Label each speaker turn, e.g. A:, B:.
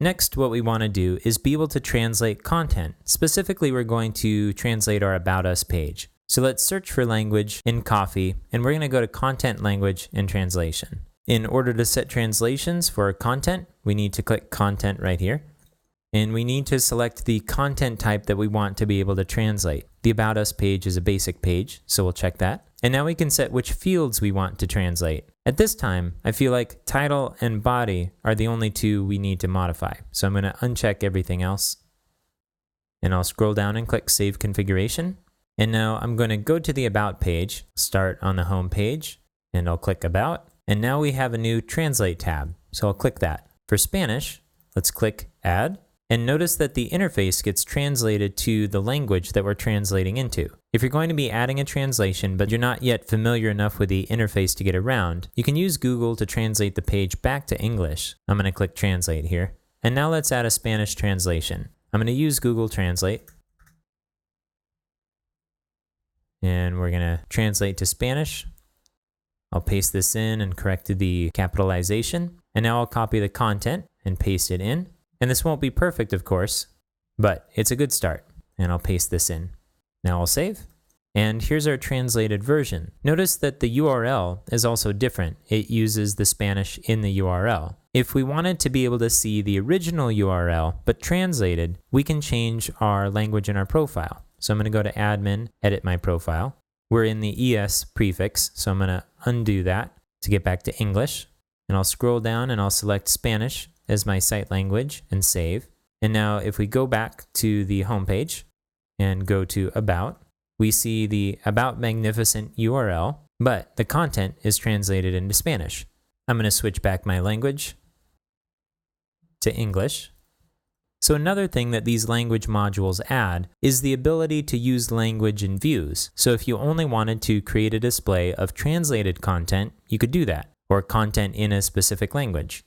A: Next, what we want to do is be able to translate content. Specifically, we're going to translate our About Us page. So let's search for language in Coffee, and we're going to go to Content, Language, and Translation. In order to set translations for content, we need to click Content right here. And we need to select the content type that we want to be able to translate. The About Us page is a basic page, so we'll check that. And now we can set which fields we want to translate. At this time, I feel like title and body are the only two we need to modify. So I'm going to uncheck everything else. And I'll scroll down and click Save Configuration. And now I'm going to go to the About page, start on the home page, and I'll click About. And now we have a new Translate tab, so I'll click that. For Spanish, let's click Add. And notice that the interface gets translated to the language that we're translating into. If you're going to be adding a translation, but you're not yet familiar enough with the interface to get around, you can use Google to translate the page back to English. I'm going to click Translate here. And now let's add a Spanish translation. I'm going to use Google Translate. And we're going to translate to Spanish. I'll paste this in and correct the capitalization. And now I'll copy the content and paste it in. And this won't be perfect, of course, but it's a good start. And I'll paste this in. Now I'll save. And here's our translated version. Notice that the URL is also different. It uses the Spanish in the URL. If we wanted to be able to see the original URL, but translated, we can change our language in our profile. So I'm going to go to Admin, Edit My Profile. We're in the ES prefix, so I'm going to undo that to get back to English. And I'll scroll down and I'll select Spanish as my site language and save. And now if we go back to the home page and go to About, we see the About Magnificent URL, but the content is translated into Spanish. I'm going to switch back my language to English. So another thing that these language modules add is the ability to use language in views. So if you only wanted to create a display of translated content, you could do that, or content in a specific language.